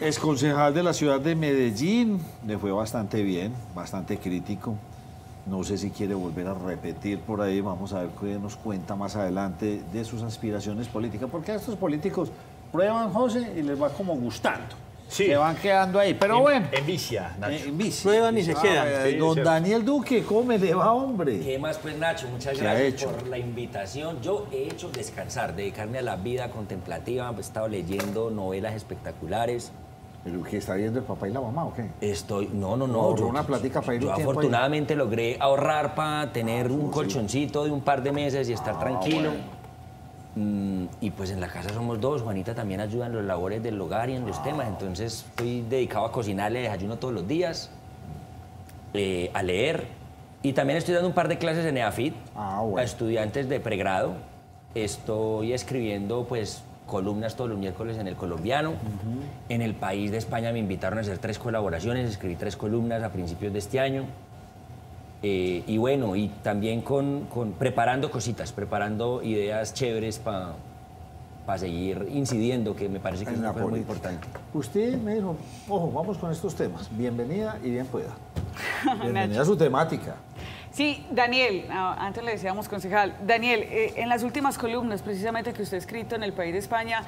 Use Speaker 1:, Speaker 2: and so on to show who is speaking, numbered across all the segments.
Speaker 1: Exconcejal de la ciudad de Medellín, le fue bastante bien, bastante crítico. No sé si quiere volver a repetir por ahí, vamos a ver qué nos cuenta más adelante de sus aspiraciones políticas, porque a estos políticos prueban, José, y les va como gustando.
Speaker 2: Sí.
Speaker 1: Se van quedando ahí, pero bueno.
Speaker 2: En vicia, Nacho.
Speaker 1: En vicia.
Speaker 3: Prueban y se quedan.
Speaker 2: Sí,
Speaker 1: Don
Speaker 2: cierto.
Speaker 1: Daniel Duque, ¿cómo me le va, hombre?
Speaker 4: ¿Qué más pues, Nacho? Muchas
Speaker 1: ¿Qué ha
Speaker 4: gracias
Speaker 1: hecho?
Speaker 4: por la invitación. Yo he hecho descansar, dedicarme a la vida contemplativa. He estado leyendo novelas espectaculares.
Speaker 1: ¿Pero qué está viendo el papá y la mamá o qué?
Speaker 4: No.
Speaker 1: No, yo una plática para ir un
Speaker 4: Yo
Speaker 1: tiempo ahí.
Speaker 4: afortunadamente logré ahorrar para tener un colchoncito de un par de meses y estar tranquilo. Y pues en la casa somos dos. Juanita también ayuda en los labores del hogar y en los temas. Entonces estoy dedicado a cocinarle desayuno todos los días, a leer. Y también estoy dando un par de clases en EAFIT a estudiantes de pregrado. Estoy escribiendo pues columnas todos los miércoles en El Colombiano. En El País de España me invitaron a hacer 3 colaboraciones. Escribí 3 columnas a principios de este año. Y bueno, y también preparando cositas, preparando ideas chéveres para seguir incidiendo, que me parece que es una cosa muy importante.
Speaker 1: Usted me dijo, ojo, vamos con estos temas. Bienvenida y bien pueda. Bienvenida a su temática.
Speaker 5: Sí, Daniel, antes le decíamos concejal. Daniel, en las últimas columnas, precisamente que usted ha escrito en El País de España,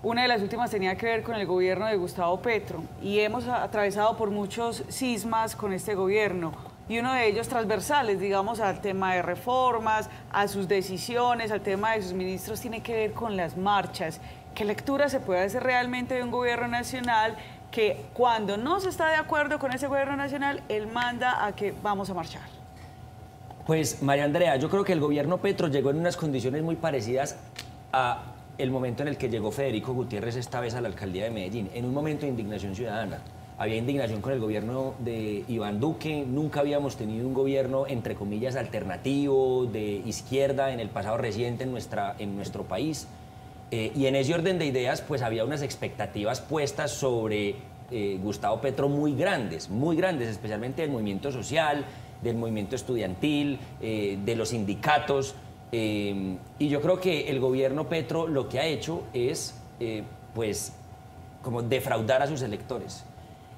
Speaker 5: una de las últimas tenía que ver con el gobierno de Gustavo Petro. Y hemos atravesado por muchos cismas con este gobierno. Y uno de ellos transversales, digamos, al tema de reformas, a sus decisiones, al tema de sus ministros, tiene que ver con las marchas. ¿Qué lectura se puede hacer realmente de un gobierno nacional que cuando no se está de acuerdo con ese gobierno nacional, él manda a que vamos a marchar?
Speaker 4: Pues, María Andrea, yo creo que el gobierno Petro llegó en unas condiciones muy parecidas a el momento en el que llegó Federico Gutiérrez esta vez a la alcaldía de Medellín, en un momento de indignación ciudadana. Había indignación con el gobierno de Iván Duque, nunca habíamos tenido un gobierno, entre comillas, alternativo, de izquierda en el pasado reciente en nuestro país. Y en ese orden de ideas, pues había unas expectativas puestas sobre Gustavo Petro muy grandes, especialmente del movimiento social, del movimiento estudiantil, de los sindicatos. Y yo creo que el gobierno Petro lo que ha hecho es, pues, como defraudar a sus electores.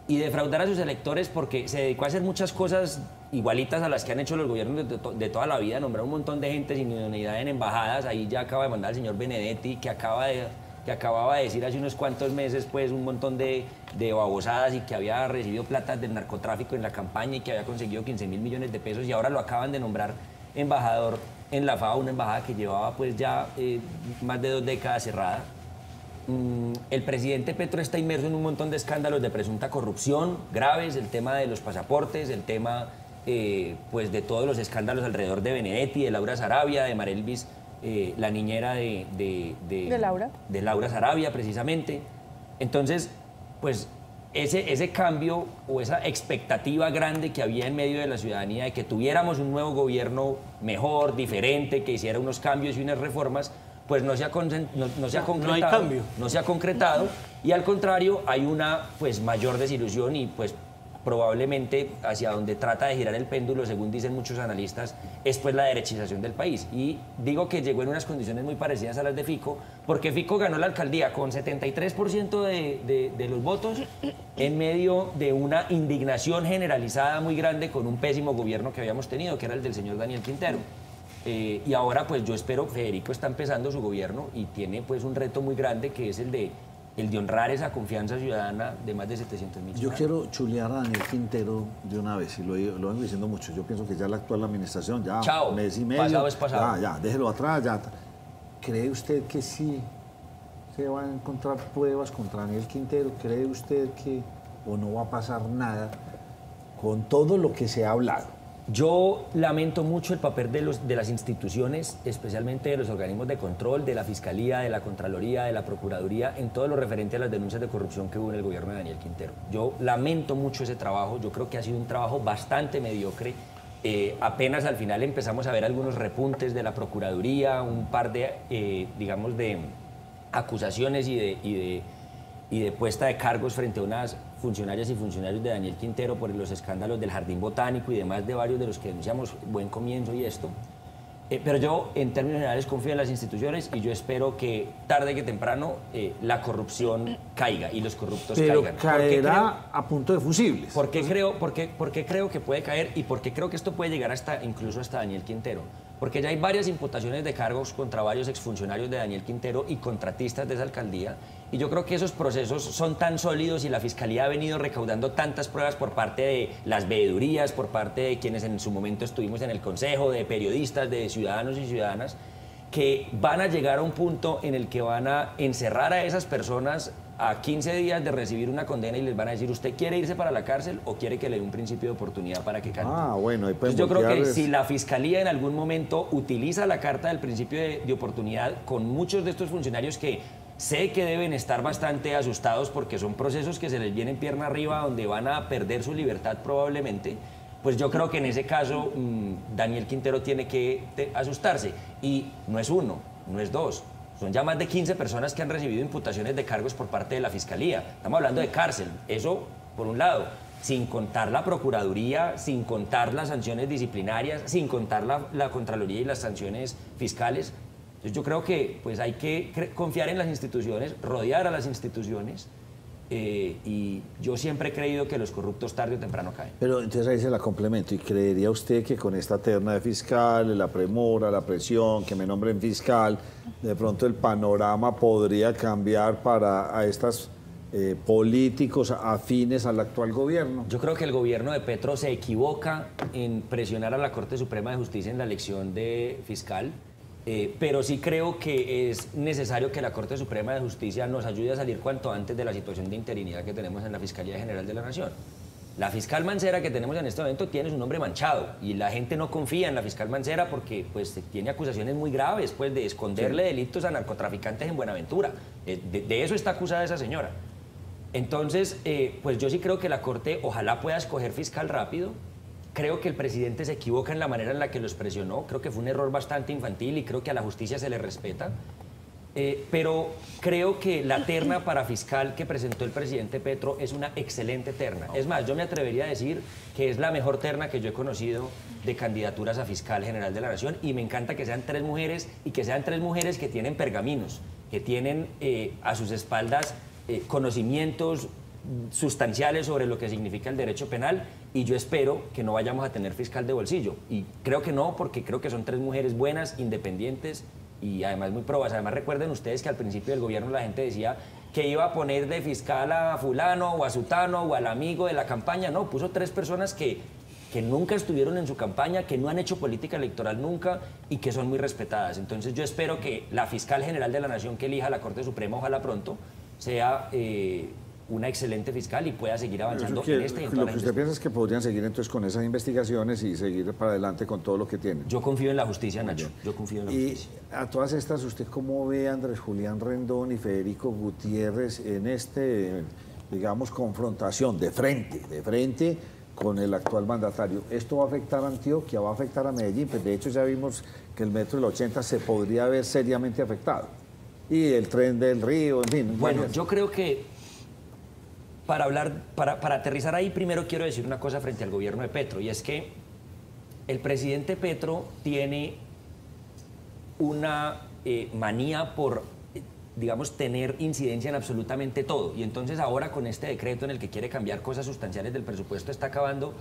Speaker 4: Y defraudar a sus electores porque se dedicó a hacer muchas cosas igualitas a las que han hecho los gobiernos de toda la vida, nombrar un montón de gente sin idoneidad en embajadas. Ahí ya acaba de mandar el señor Benedetti, que acababa de decir hace unos cuantos meses pues un montón de babosadas y que había recibido plata del narcotráfico en la campaña y que había conseguido 15.000 millones de pesos y ahora lo acaban de nombrar embajador en la FAO, una embajada que llevaba pues ya más de 2 décadas cerrada. El presidente Petro está inmerso en un montón de escándalos de presunta corrupción graves, el tema de los pasaportes, el tema pues de todos los escándalos alrededor de Benedetti, de Laura Sarabia, de Marelvis, la niñera de
Speaker 5: Laura.
Speaker 4: De Laura Sarabia, precisamente. Entonces, pues ese cambio o esa expectativa grande que había en medio de la ciudadanía de que tuviéramos un nuevo gobierno mejor, diferente, que hiciera unos cambios y unas reformas, pues no se ha concretado.
Speaker 3: No hay cambio.
Speaker 4: No se ha concretado y al contrario hay una pues mayor desilusión y pues probablemente hacia donde trata de girar el péndulo, según dicen muchos analistas, es pues la derechización del país. Y digo que llegó en unas condiciones muy parecidas a las de Fico, porque Fico ganó la alcaldía con 73% de los votos en medio de una indignación generalizada muy grande con un pésimo gobierno que habíamos tenido, que era el del señor Daniel Quintero. Y ahora pues yo espero, Federico está empezando su gobierno y tiene pues un reto muy grande que es el de honrar esa confianza ciudadana de más de 700.000
Speaker 1: Yo quiero chulear a Daniel Quintero de una vez, y lo vengo diciendo mucho. Yo pienso que ya la actual administración, ya
Speaker 4: Chao,
Speaker 1: mes y medio,
Speaker 4: pasado es pasado.
Speaker 1: ya, déjelo atrás, ya. ¿Cree usted que sí se van a encontrar pruebas contra Daniel Quintero? ¿Cree usted que o no va a pasar nada con todo lo que se ha hablado?
Speaker 4: Yo lamento mucho el papel de las instituciones, especialmente de los organismos de control, de la Fiscalía, de la Contraloría, de la Procuraduría, en todo lo referente a las denuncias de corrupción que hubo en el gobierno de Daniel Quintero. Yo lamento mucho ese trabajo, yo creo que ha sido un trabajo bastante mediocre. Apenas al final empezamos a ver algunos repuntes de la Procuraduría, un par de, digamos, de acusaciones y de puesta de cargos frente a unas funcionarias y funcionarios de Daniel Quintero por los escándalos del Jardín Botánico y demás de varios de los que denunciamos Buen Comienzo y esto. Pero yo, en términos generales, confío en las instituciones y yo espero que tarde que temprano la corrupción caiga y los corruptos
Speaker 1: Pero
Speaker 4: caigan.
Speaker 1: caerá a punto de fusibles.
Speaker 4: ¿Por qué creo que puede caer y por qué creo que esto puede llegar incluso hasta Daniel Quintero? Porque ya hay varias imputaciones de cargos contra varios exfuncionarios de Daniel Quintero y contratistas de esa alcaldía. Y yo creo que esos procesos son tan sólidos y la Fiscalía ha venido recaudando tantas pruebas por parte de las veedurías, por parte de quienes en su momento estuvimos en el Consejo, de periodistas, de ciudadanos y ciudadanas, que van a llegar a un punto en el que van a encerrar a esas personas a 15 días de recibir una condena y les van a decir, ¿usted quiere irse para la cárcel o quiere que le dé un principio de oportunidad para que cante?
Speaker 1: Ah, bueno, ahí
Speaker 4: Entonces yo creo que si la Fiscalía en algún momento utiliza la carta del principio de oportunidad con muchos de estos funcionarios que sé que deben estar bastante asustados porque son procesos que se les vienen pierna arriba donde van a perder su libertad probablemente, pues yo creo que en ese caso Daniel Quintero tiene que asustarse. Y no es uno, no es dos. Son ya más de 15 personas que han recibido imputaciones de cargos por parte de la Fiscalía. Estamos hablando de cárcel. Eso, por un lado, sin contar la Procuraduría, sin contar las sanciones disciplinarias, sin contar la Contraloría y las sanciones fiscales. Entonces yo creo que pues, hay que confiar en las instituciones, rodear a las instituciones. Y yo siempre he creído que los corruptos tarde o temprano caen.
Speaker 1: Pero entonces ahí se la complemento. ¿Y creería usted que con esta terna de fiscales, la premura, la presión, que me nombren fiscal, de pronto el panorama podría cambiar para a estos políticos afines al actual gobierno?
Speaker 4: Yo creo que el gobierno de Petro se equivoca en presionar a la Corte Suprema de Justicia en la elección de fiscal. Pero sí creo que es necesario que la Corte Suprema de Justicia nos ayude a salir cuanto antes de la situación de interinidad que tenemos en la Fiscalía General de la Nación. La fiscal Mancera que tenemos en este momento tiene su nombre manchado y la gente no confía en la fiscal Mancera porque pues, tiene acusaciones muy graves pues, de esconderle delitos a narcotraficantes en Buenaventura. De eso está acusada esa señora. Entonces, pues yo sí creo que la Corte ojalá pueda escoger fiscal rápido. Creo que el presidente se equivoca en la manera en la que los presionó. Creo que fue un error bastante infantil y creo que a la justicia se le respeta. Pero creo que la terna para fiscal que presentó el presidente Petro es una excelente terna. Es más, yo me atrevería a decir que es la mejor terna que yo he conocido de candidaturas a fiscal general de la Nación y me encanta que sean 3 mujeres y que sean 3 mujeres que tienen pergaminos, que tienen a sus espaldas conocimientos sustanciales sobre lo que significa el derecho penal y yo espero que no vayamos a tener fiscal de bolsillo y creo que no porque creo que son 3 mujeres buenas, independientes y además muy probas. Además recuerden ustedes que al principio del gobierno la gente decía que iba a poner de fiscal a fulano o a sutano o al amigo de la campaña. No, puso 3 personas que nunca estuvieron en su campaña, que no han hecho política electoral nunca y que son muy respetadas. Entonces yo espero que la fiscal general de la Nación que elija la Corte Suprema, ojalá pronto, sea una excelente fiscal y pueda seguir avanzando en este y en todas las
Speaker 1: Lo que usted piensa es que podrían seguir entonces con esas investigaciones y seguir para adelante con todo lo que tienen.
Speaker 4: Yo confío en la justicia, Nacho. Yo confío en la justicia.
Speaker 1: Y a todas estas, ¿usted cómo ve a Andrés Julián Rendón y Federico Gutiérrez en digamos, confrontación de frente con el actual mandatario? ¿Esto va a afectar a Antioquia, va a afectar a Medellín? Pues de hecho ya vimos que el metro del 80 se podría ver seriamente afectado. Y el tren del río, en fin.
Speaker 4: Bueno, yo creo que para aterrizar ahí, primero quiero decir una cosa frente al gobierno de Petro, y es que el presidente Petro tiene una manía por, digamos, tener incidencia en absolutamente todo. Y entonces ahora con este decreto en el que quiere cambiar cosas sustanciales del presupuesto está acabando,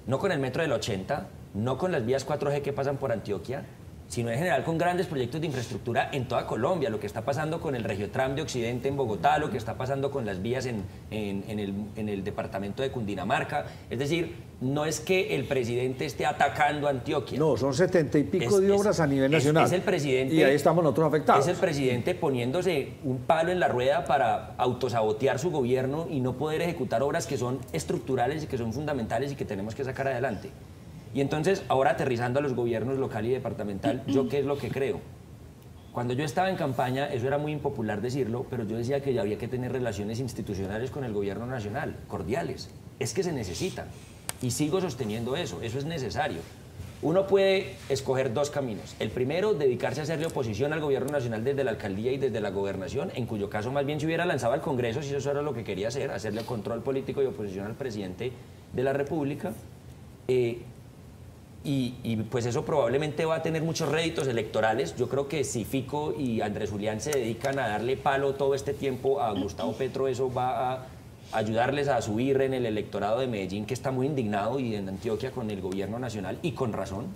Speaker 4: no con el metro del 80, no con las vías 4G que pasan por Antioquia, sino en general con grandes proyectos de infraestructura en toda Colombia, lo que está pasando con el Regiotram de Occidente en Bogotá, lo que está pasando con las vías en el departamento de Cundinamarca. Es decir, no es que el presidente esté atacando a Antioquia.
Speaker 1: No, son 70 y pico de obras a nivel nacional.
Speaker 4: Es el presidente,
Speaker 1: y ahí estamos nosotros afectados.
Speaker 4: Es el presidente poniéndose un palo en la rueda para autosabotear su gobierno y no poder ejecutar obras que son estructurales y que son fundamentales y que tenemos que sacar adelante. Y entonces, ahora aterrizando a los gobiernos local y departamental, ¿yo qué es lo que creo? Cuando yo estaba en campaña, eso era muy impopular decirlo, pero yo decía que había que tener relaciones institucionales con el gobierno nacional, cordiales. Es que se necesitan. Y sigo sosteniendo eso es necesario. Uno puede escoger 2 caminos. El primero, dedicarse a hacerle oposición al gobierno nacional desde la alcaldía y desde la gobernación, en cuyo caso más bien se hubiera lanzado al Congreso, si eso era lo que quería hacer, hacerle control político y oposición al presidente de la República. pues eso probablemente va a tener muchos réditos electorales. Yo creo que si Fico y Andrés Julián se dedican a darle palo todo este tiempo a Gustavo Petro, eso va a ayudarles a subir en el electorado de Medellín, que está muy indignado, y en Antioquia con el gobierno nacional, y con razón.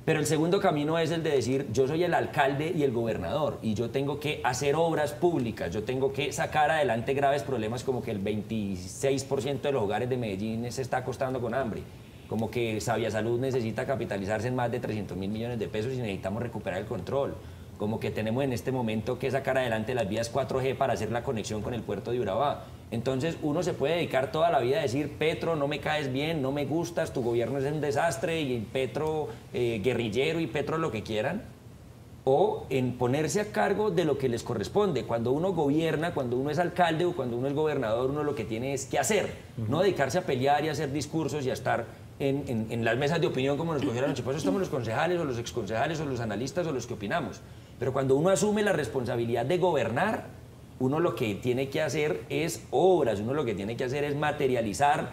Speaker 4: Pero el segundo camino es el de decir, yo soy el alcalde y el gobernador, y yo tengo que hacer obras públicas, yo tengo que sacar adelante graves problemas como que el 26% de los hogares de Medellín se está acostando con hambre, como que Sabia Salud necesita capitalizarse en más de 300.000 millones de pesos y necesitamos recuperar el control, como que tenemos en este momento que sacar adelante las vías 4G para hacer la conexión con el puerto de Urabá. Entonces uno se puede dedicar toda la vida a decir, Petro, no me caes bien, no me gustas, tu gobierno es un desastre, y Petro guerrillero, y Petro lo que quieran, o en ponerse a cargo de lo que les corresponde. Cuando uno gobierna, cuando uno es alcalde o cuando uno es gobernador, uno lo que tiene es que hacer, no dedicarse a pelear y a hacer discursos y a estar en las mesas de opinión como nos cogieron anoche. Por eso estamos los concejales o los exconcejales o los analistas o los que opinamos. Pero cuando uno asume la responsabilidad de gobernar, uno lo que tiene que hacer es obras, uno lo que tiene que hacer es materializar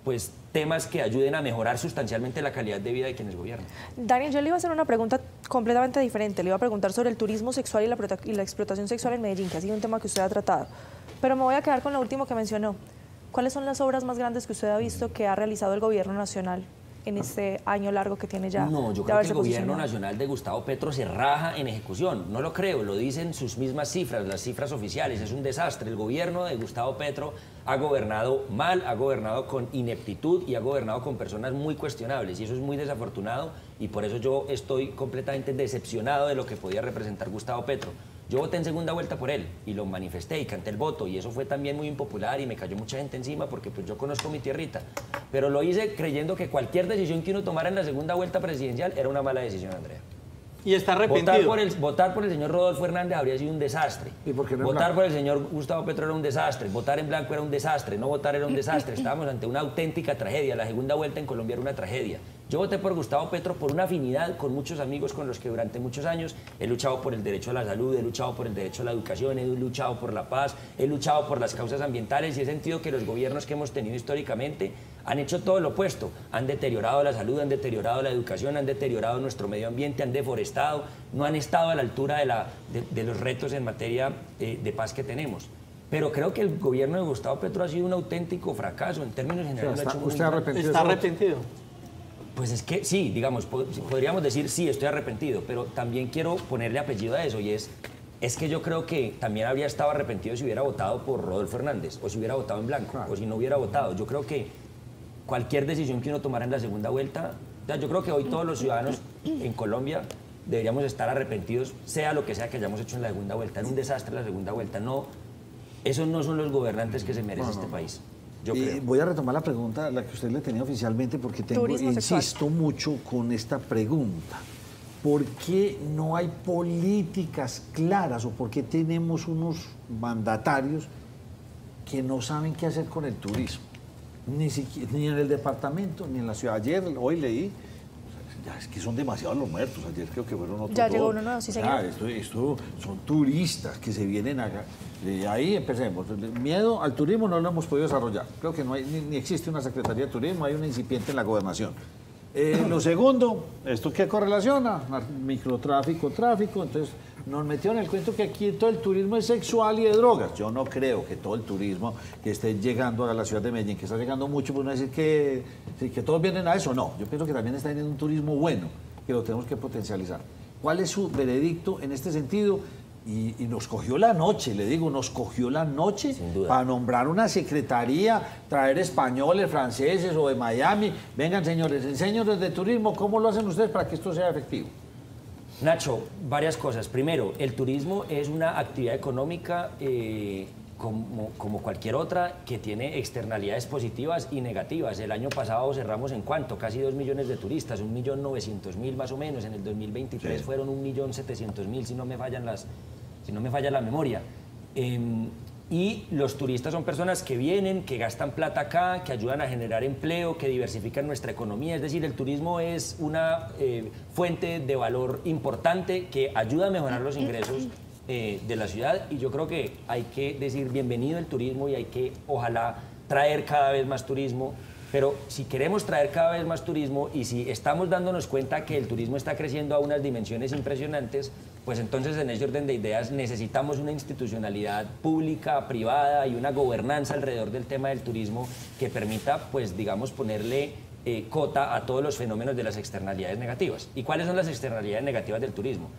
Speaker 4: pues, temas que ayuden a mejorar sustancialmente la calidad de vida de quienes gobiernan.
Speaker 2: Daniel, yo le iba a hacer una pregunta completamente diferente. Le iba a preguntar sobre el turismo sexual y la explotación sexual en Medellín, que ha sido un tema que usted ha tratado. Pero me voy a quedar con lo último que mencionó. ¿Cuáles son las obras más grandes que usted ha visto que ha realizado el gobierno nacional en este año largo que tiene ya?
Speaker 4: No, yo creo que el gobierno nacional de Gustavo Petro se raja en ejecución. No lo creo, lo dicen sus mismas cifras, las cifras oficiales. Es un desastre. El gobierno de Gustavo Petro ha gobernado mal, ha gobernado con ineptitud y ha gobernado con personas muy cuestionables. Y eso es muy desafortunado, y por eso yo estoy completamente decepcionado de lo que podía representar Gustavo Petro. Yo voté en segunda vuelta por él y lo manifesté y canté el voto, y eso fue también muy impopular y me cayó mucha gente encima porque pues yo conozco mi tierrita, pero lo hice creyendo que cualquier decisión que uno tomara en la segunda vuelta presidencial era una mala decisión, Andrea.
Speaker 3: Y está arrepentido.
Speaker 4: Votar por el señor Rodolfo Hernández habría sido un desastre.
Speaker 1: ¿Y por qué no
Speaker 4: votar por el señor Gustavo Petro era un desastre. Votar en blanco era un desastre. No votar era un desastre. Estábamos ante una auténtica tragedia. La segunda vuelta en Colombia era una tragedia. Yo voté por Gustavo Petro por una afinidad con muchos amigos con los que durante muchos años he luchado por el derecho a la salud, he luchado por el derecho a la educación, he luchado por la paz, he luchado por las causas ambientales, y he sentido que los gobiernos que hemos tenido históricamente han hecho todo lo opuesto. Han deteriorado la salud, han deteriorado la educación, han deteriorado nuestro medio ambiente, han deforestado, no han estado a la altura de los retos en materia de paz que tenemos. Pero creo que el gobierno de Gustavo Petro ha sido un auténtico fracaso. En términos generales,
Speaker 3: ¿Está arrepentido?
Speaker 4: Pues es que sí, digamos, podríamos decir sí, estoy arrepentido, pero también quiero ponerle apellido a eso, y es que yo creo que también habría estado arrepentido si hubiera votado por Rodolfo Hernández, o si hubiera votado en blanco, o si no hubiera votado. Yo creo que cualquier decisión que uno tomara en la segunda vuelta, yo creo que hoy todos los ciudadanos en Colombia deberíamos estar arrepentidos, sea lo que sea que hayamos hecho en la segunda vuelta. Era un desastre la segunda vuelta. No, esos no son los gobernantes que se merece este país.
Speaker 1: Voy a retomar la pregunta, la que usted le tenía oficialmente, porque insisto mucho con esta pregunta. ¿Por qué no hay políticas claras, o por qué tenemos unos mandatarios que no saben qué hacer con el turismo? Ni en el departamento, ni en la ciudad. Ayer, hoy leí, ya es que son demasiados los muertos. Ayer creo que fueron otros.
Speaker 2: Ya llegó uno nuevo, sí, señor.
Speaker 1: Esto son turistas que se vienen acá. Ahí empecemos. Miedo al turismo no lo hemos podido desarrollar. Creo que no hay, ni existe una Secretaría de Turismo, hay una incipiente en la gobernación. Lo segundo, ¿esto qué correlaciona? Microtráfico, tráfico. Entonces nos metieron en el cuento que aquí todo el turismo es sexual y de drogas. Yo no creo que todo el turismo que esté llegando a la ciudad de Medellín, que está llegando mucho, pues no decir que todos vienen a eso. No, yo pienso que también está teniendo un turismo bueno, que lo tenemos que potencializar. ¿Cuál es su veredicto en este sentido? Y nos cogió la noche, le digo, nos cogió la noche para nombrar una secretaría, traer españoles, franceses o de Miami. Vengan, señores, enséñenos de turismo, ¿cómo lo hacen ustedes para que esto sea efectivo?
Speaker 4: Nacho, varias cosas. Primero, el turismo es una actividad económica como cualquier otra, que tiene externalidades positivas y negativas. El año pasado cerramos en ¿cuánto? Casi 2 millones de turistas, 1.900.000 más o menos. En el 2023 fueron 1.700.000, si no me falla la memoria. Y los turistas son personas que vienen, que gastan plata acá, que ayudan a generar empleo, que diversifican nuestra economía. Es decir, el turismo es una fuente de valor importante que ayuda a mejorar los ingresos de la ciudad, y yo creo que hay que decir bienvenido el turismo, y hay que, ojalá, traer cada vez más turismo Pero si queremos traer cada vez más turismo y si estamos dándonos cuenta que el turismo está creciendo a unas dimensiones impresionantes, pues entonces en ese orden de ideas necesitamos una institucionalidad pública, privada y una gobernanza alrededor del tema del turismo que permita, pues digamos, ponerle cota a todos los fenómenos de las externalidades negativas. ¿Y cuáles son las externalidades negativas del turismo?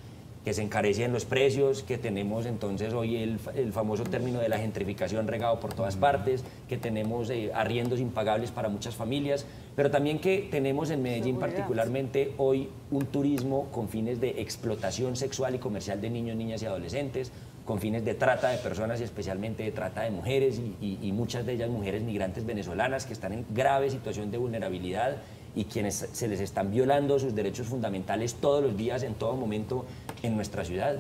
Speaker 4: Que se encarecen los precios, que tenemos entonces hoy el famoso término de la gentrificación regado por todas partes, que tenemos arriendos impagables para muchas familias, pero también que tenemos en Medellín particularmente hoy un turismo con fines de explotación sexual y comercial de niños, niñas y adolescentes, con fines de trata de personas y especialmente de trata de mujeres y muchas de ellas mujeres migrantes venezolanas que están en grave situación de vulnerabilidad y quienes se les están violando sus derechos fundamentales todos los días, en todo momento, en nuestra ciudad.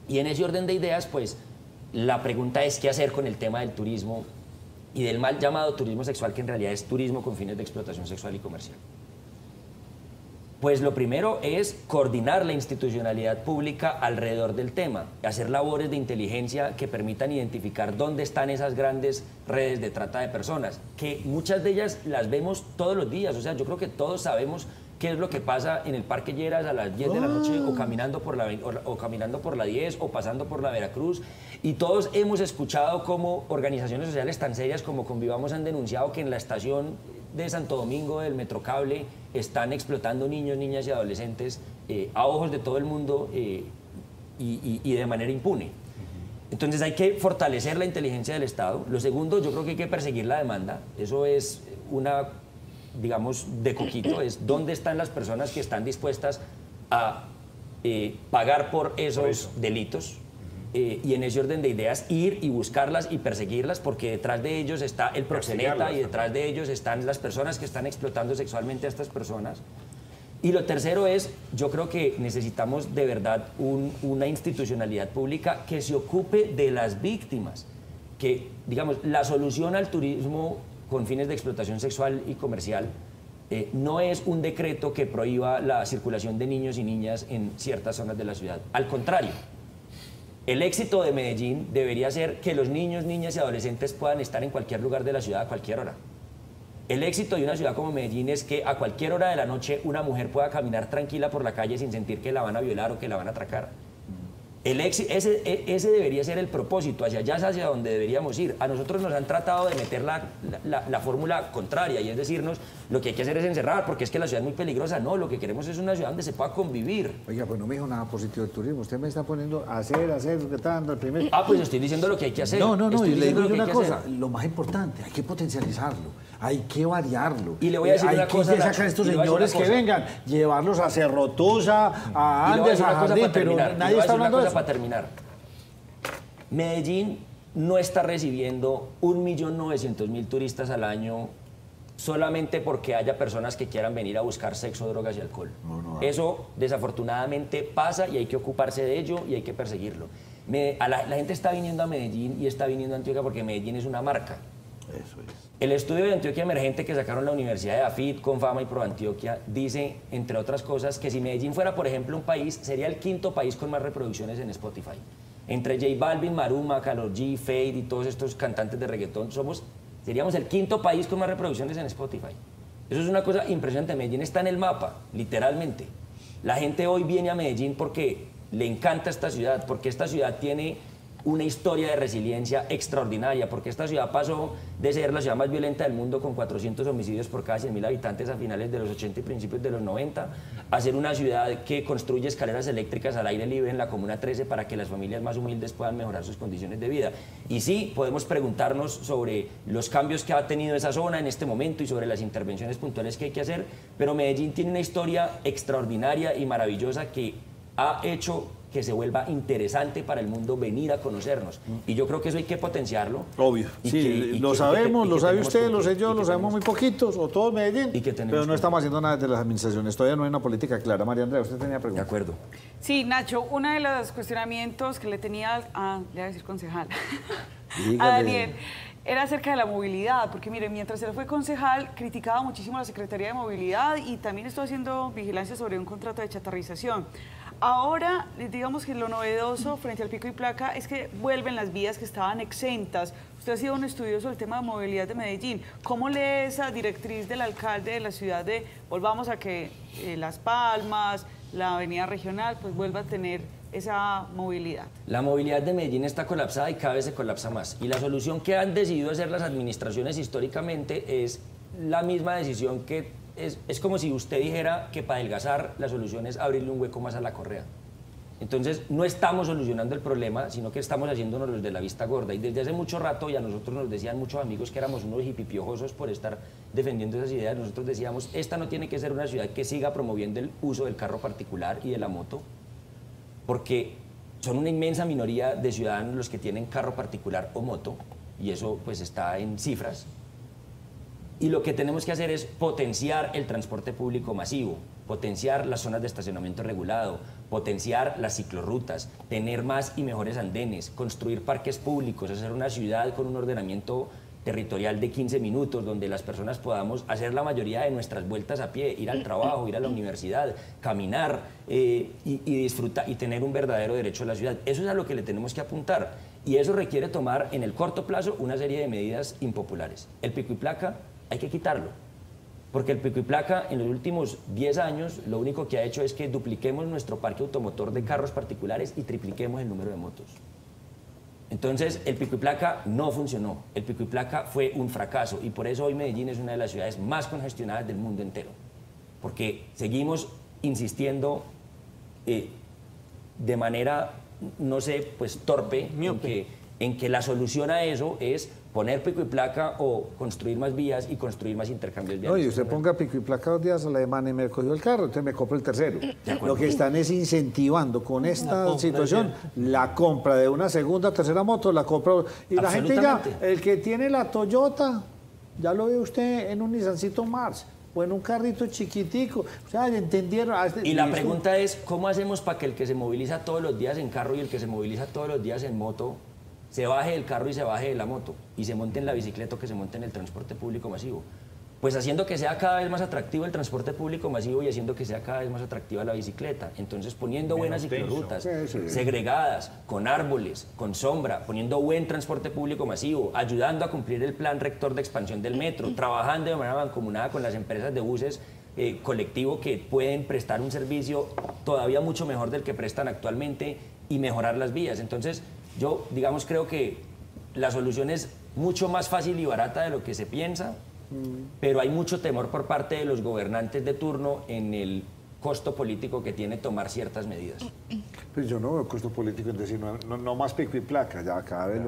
Speaker 4: Y en ese orden de ideas, pues, la pregunta es qué hacer con el tema del turismo y del mal llamado turismo sexual, que en realidad es turismo con fines de explotación sexual y comercial. Pues lo primero es coordinar la institucionalidad pública alrededor del tema, hacer labores de inteligencia que permitan identificar dónde están esas grandes redes de trata de personas, que muchas de ellas las vemos todos los días. O sea, yo creo que todos sabemos qué es lo que pasa en el Parque Lleras a las 10 de la noche o caminando por la 10 o pasando por la Veracruz, y todos hemos escuchado cómo organizaciones sociales tan serias como Convivamos han denunciado que en la estación de Santo Domingo del Metrocable están explotando niños, niñas y adolescentes a ojos de todo el mundo y de manera impune. Entonces hay que fortalecer la inteligencia del Estado. Lo segundo, yo creo que hay que perseguir la demanda. Eso es una, digamos, de coquito, es dónde están las personas que están dispuestas a pagar por esos delitos. Y en ese orden de ideas ir y buscarlas y perseguirlas, porque detrás de ellos está el proxeneta y detrás de ellos están las personas que están explotando sexualmente a estas personas. Y lo tercero es, yo creo que necesitamos de verdad una institucionalidad pública que se ocupe de las víctimas, que, digamos, la solución al turismo con fines de explotación sexual y comercial no es un decreto que prohíba la circulación de niños y niñas en ciertas zonas de la ciudad. Al contrario, el éxito de Medellín debería ser que los niños, niñas y adolescentes puedan estar en cualquier lugar de la ciudad a cualquier hora. El éxito de una ciudad como Medellín es que a cualquier hora de la noche una mujer pueda caminar tranquila por la calle sin sentir que la van a violar o que la van a atracar. Ese debería ser el propósito, hacia allá es hacia donde deberíamos ir. A nosotros nos han tratado de meter la fórmula contraria, y es decirnos, lo que hay que hacer es encerrar, porque es que la ciudad es muy peligrosa. No, lo que queremos es una ciudad donde se pueda convivir.
Speaker 1: Oiga, pues no me dijo nada positivo del turismo. Usted me está poniendo a hacer, ¿qué está dando el primer?
Speaker 4: Pues estoy diciendo lo que hay que hacer.
Speaker 1: No, y le digo una cosa, lo más importante, hay que potencializarlo, hay que variarlo.
Speaker 4: Y le voy a decir una cosa,
Speaker 1: hay que sacar a estos señores que vengan, llevarlos a Cerrotusa, a Andes, a Jardín, pero nadie está hablando de eso.
Speaker 4: Para terminar, Medellín no está recibiendo 1.900.000 turistas al año solamente porque haya personas que quieran venir a buscar sexo, drogas y alcohol. Eso desafortunadamente pasa y hay que ocuparse de ello y hay que perseguirlo. La gente está viniendo a Medellín y está viniendo a Antioquia porque Medellín es una marca.
Speaker 1: Eso es.
Speaker 4: El estudio de Antioquia Emergente que sacaron la Universidad de AFIT, Confama y ProAntioquia dice, entre otras cosas, que si Medellín fuera, por ejemplo, un país, sería el quinto país con más reproducciones en Spotify. Entre J Balvin, Maluma, Karol G, Fade y todos estos cantantes de reggaetón, seríamos el quinto país con más reproducciones en Spotify. Eso es una cosa impresionante. Medellín está en el mapa, literalmente. La gente hoy viene a Medellín porque le encanta esta ciudad, porque esta ciudad tiene una historia de resiliencia extraordinaria, porque esta ciudad pasó de ser la ciudad más violenta del mundo con 400 homicidios por cada 100.000 habitantes a finales de los 80 y principios de los 90, a ser una ciudad que construye escaleras eléctricas al aire libre en la Comuna 13 para que las familias más humildes puedan mejorar sus condiciones de vida. Y sí, podemos preguntarnos sobre los cambios que ha tenido esa zona en este momento y sobre las intervenciones puntuales que hay que hacer, pero Medellín tiene una historia extraordinaria y maravillosa que ha hecho que se vuelva interesante para el mundo venir a conocernos. Y yo creo que eso hay que potenciarlo.
Speaker 1: Obvio. Sí, lo sabemos, lo sabe usted, lo sé yo, lo sabemos muy poquitos, o todo Medellín. Pero no estamos haciendo nada desde las administraciones. Todavía no hay una política clara. María Andrea, usted tenía preguntas.
Speaker 4: De acuerdo.
Speaker 5: Sí, Nacho, uno de los cuestionamientos que le tenía le voy a decir concejal, a Daniel, era acerca de la movilidad, porque mire, mientras él fue concejal, criticaba muchísimo a la Secretaría de Movilidad y también estuvo haciendo vigilancia sobre un contrato de chatarrización. ahora, digamos que lo novedoso frente al pico y placa es que vuelven las vías que estaban exentas. Usted ha sido un estudioso del tema de movilidad de Medellín. ¿Cómo lee esa directriz del alcalde de la ciudad de volvamos a que Las Palmas, la avenida regional, pues vuelva a tener esa movilidad?
Speaker 4: La movilidad de Medellín está colapsada y cada vez se colapsa más. Y la solución que han decidido hacer las administraciones históricamente es la misma decisión que es como si usted dijera que para adelgazar la solución es abrirle un hueco más a la correa. Entonces no estamos solucionando el problema, sino que estamos haciéndonos los de la vista gorda. Y desde hace mucho rato, y a nosotros nos decían muchos amigos que éramos unos hipipiojosos por estar defendiendo esas ideas, nosotros decíamos, esta no tiene que ser una ciudad que siga promoviendo el uso del carro particular y de la moto, porque son una inmensa minoría de ciudadanos los que tienen carro particular o moto, y eso pues está en cifras. Y lo que tenemos que hacer es potenciar el transporte público masivo, potenciar las zonas de estacionamiento regulado, potenciar las ciclorrutas, tener más y mejores andenes, construir parques públicos, hacer una ciudad con un ordenamiento territorial de 15 minutos, donde las personas podamos hacer la mayoría de nuestras vueltas a pie, ir al trabajo, ir a la universidad, caminar y disfrutar y tener un verdadero derecho a la ciudad. Eso es a lo que le tenemos que apuntar. Y eso requiere tomar en el corto plazo una serie de medidas impopulares. El pico y placa hay que quitarlo, porque el pico y placa en los últimos 10 años lo único que ha hecho es que dupliquemos nuestro parque automotor de carros particulares y tripliquemos el número de motos. Entonces el pico y placa no funcionó, el pico y placa fue un fracaso y por eso hoy Medellín es una de las ciudades más congestionadas del mundo entero, porque seguimos insistiendo de manera, no sé, pues torpe, en que la solución a eso es poner pico y placa o construir más vías y construir más intercambios viales.
Speaker 1: No, y usted ponga pico y placa 2 días a la semana y me cogió el carro, entonces me compro el tercero. Lo que están es incentivando con esta situación la compra de una segunda, tercera moto, la compra. Y la gente ya, el que tiene la Toyota, ya lo ve usted en un Nissancito Mars o en un carrito chiquitico. O sea, ¿entendieron?
Speaker 4: Y la pregunta es, ¿cómo hacemos para que el que se moviliza todos los días en carro y el que se moviliza todos los días en moto se baje del carro y se baje de la moto y se monte en la bicicleta o que se monte en el transporte público masivo? Pues haciendo que sea cada vez más atractivo el transporte público masivo y haciendo que sea cada vez más atractiva la bicicleta. Entonces poniendo buenas ciclorrutas, segregadas, con árboles, con sombra, poniendo buen transporte público masivo, ayudando a cumplir el plan rector de expansión del metro, trabajando de manera mancomunada con las empresas de buses colectivo que pueden prestar un servicio todavía mucho mejor del que prestan actualmente y mejorar las vías. Entonces, yo, digamos, creo que la solución es mucho más fácil y barata de lo que se piensa, pero hay mucho temor por parte de los gobernantes de turno en el costo político que tiene tomar ciertas medidas.
Speaker 1: Pues yo no veo costo político en decir no más pico y placa, ya cada vez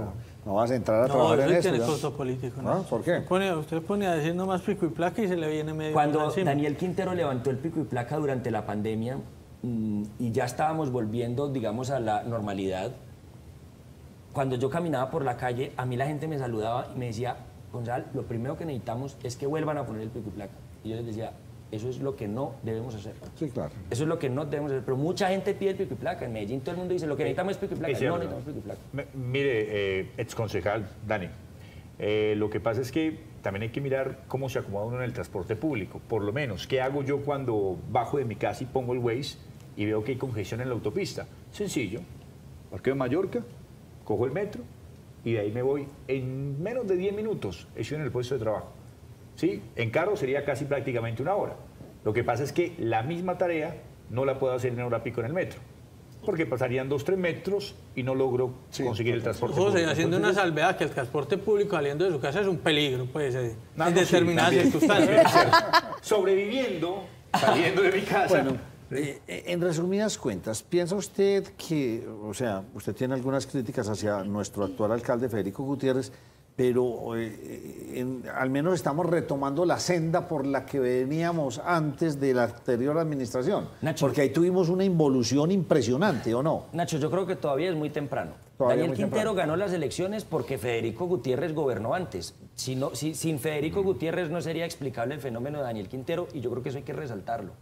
Speaker 1: no vas a entrar a trabajar en esto.
Speaker 3: No, tiene costo político. ¿No?
Speaker 1: ¿Por qué?
Speaker 3: Usted pone a decir no más pico y placa y se le viene medio.
Speaker 4: Cuando Daniel Quintero levantó el pico y placa durante la pandemia y ya estábamos volviendo, digamos, a la normalidad, cuando yo caminaba por la calle, a mí la gente me saludaba y me decía, Gonzalo, lo primero que necesitamos es que vuelvan a poner el pico y placa. Y yo les decía, eso es lo que no debemos hacer.
Speaker 1: Sí, claro.
Speaker 4: Eso es lo que no debemos hacer. Pero mucha gente pide el pico y placa. En Medellín todo el mundo dice, lo que necesitamos es pico y placa. No necesitamos pico y placa.
Speaker 6: Mire, exconcejal Dani, lo que pasa es que también hay que mirar cómo se acomoda uno en el transporte público. Por lo menos, ¿qué hago yo cuando bajo de mi casa y pongo el Waze y veo que hay congestión en la autopista? Sencillo. Parqueo en Mallorca, cojo el metro y de ahí me voy en menos de 10 minutos. Estoy en el puesto de trabajo. ¿Sí? En carro sería casi prácticamente 1 hora. Lo que pasa es que la misma tarea no la puedo hacer en hora pico en el metro, porque pasarían 2-3 metros y no logro conseguir el transporte público.
Speaker 3: Haciendo una salvedad que el transporte público saliendo de su casa es un peligro, pues, en determinadas circunstancias.
Speaker 6: Sobreviviendo, saliendo de mi casa.
Speaker 1: Bueno, en resumidas cuentas, ¿piensa usted que, o sea, usted tiene algunas críticas hacia nuestro actual alcalde Federico Gutiérrez, pero al menos estamos retomando la senda por la que veníamos antes de la anterior administración? Nacho, porque ahí tuvimos una involución impresionante, ¿o no?
Speaker 4: Nacho, yo creo que todavía es muy temprano. Daniel Quintero ganó las elecciones porque Federico Gutiérrez gobernó antes. Sin Federico Gutiérrez no sería explicable el fenómeno de Daniel Quintero y yo creo que eso hay que resaltarlo.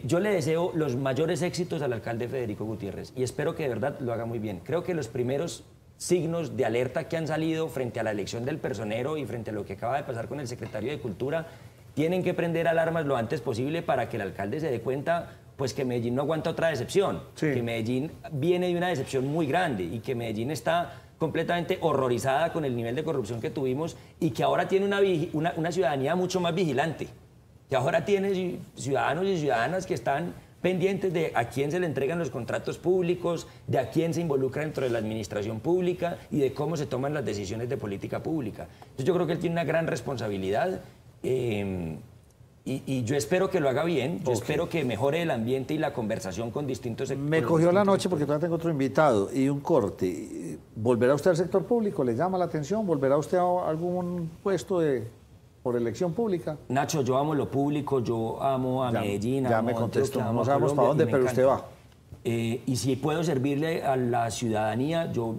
Speaker 4: Yo le deseo los mayores éxitos al alcalde Federico Gutiérrez y espero que de verdad lo haga muy bien. Creo que los primeros signos de alerta que han salido frente a la elección del personero y frente a lo que acaba de pasar con el secretario de Cultura tienen que prender alarmas lo antes posible para que el alcalde se dé cuenta pues que Medellín no aguanta otra decepción,
Speaker 1: Sí.
Speaker 4: que Medellín viene de una decepción muy grande y que Medellín está completamente horrorizada con el nivel de corrupción que tuvimos y que ahora tiene una ciudadanía mucho más vigilante, que ahora tiene ciudadanos y ciudadanas que están pendientes de a quién se le entregan los contratos públicos, de a quién se involucra dentro de la administración pública y de cómo se toman las decisiones de política pública. Entonces yo creo que él tiene una gran responsabilidad y yo espero que lo haga bien, yo espero que mejore el ambiente y la conversación con distintos sectores.
Speaker 1: Me cogió la noche porque todavía tengo otro invitado y un corte. ¿Volverá usted al sector público? ¿Le llama la atención? ¿Volverá usted a algún puesto por elección pública?
Speaker 4: Nacho, yo amo lo público, yo amo a Medellín.
Speaker 1: Ya
Speaker 4: amo
Speaker 1: me
Speaker 4: a
Speaker 1: contestó,
Speaker 4: Antioquia, amo
Speaker 1: no
Speaker 4: a
Speaker 1: sabemos para
Speaker 4: Colombia
Speaker 1: dónde,
Speaker 4: y me
Speaker 1: pero usted va.
Speaker 4: encanta. Y si puedo servirle a la ciudadanía, yo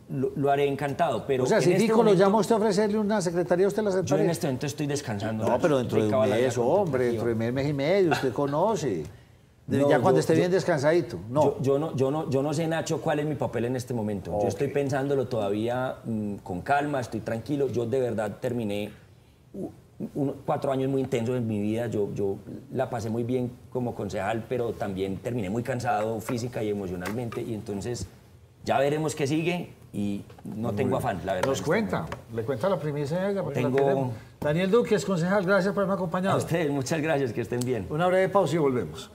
Speaker 4: lo haré encantado. Pero
Speaker 1: O sea, si
Speaker 4: en este
Speaker 1: Fico lo
Speaker 4: momento,
Speaker 1: llama a usted a ofrecerle una secretaría, ¿usted la
Speaker 4: yo
Speaker 1: aceptaría?
Speaker 4: en este momento estoy descansando.
Speaker 1: No,
Speaker 4: Nacho.
Speaker 1: pero dentro de
Speaker 4: Estoy
Speaker 1: un
Speaker 4: cabalgando
Speaker 1: mes,
Speaker 4: la
Speaker 1: hombre,
Speaker 4: contemplativa.
Speaker 1: dentro de mes y medio, usted conoce.
Speaker 4: No,
Speaker 1: Ya cuando esté
Speaker 4: yo-
Speaker 1: bien descansadito. No.
Speaker 4: Yo no sé, Nacho, cuál es mi papel en este momento. Yo estoy pensándolo todavía con calma, estoy tranquilo. Yo de verdad terminé 4 años muy intensos en mi vida. Yo la pasé muy bien como concejal, pero también terminé muy cansado física y emocionalmente. Y entonces ya veremos qué sigue y no tengo afán, la verdad.
Speaker 1: Nos
Speaker 4: en este
Speaker 1: cuenta,
Speaker 4: momento.
Speaker 1: le cuenta la primicia a ella. porque la
Speaker 4: Tengo-
Speaker 1: tenemos. Daniel Duque es concejal, gracias por haberme acompañado.
Speaker 4: A ustedes, muchas gracias, que estén bien.
Speaker 1: Una breve pausa y volvemos.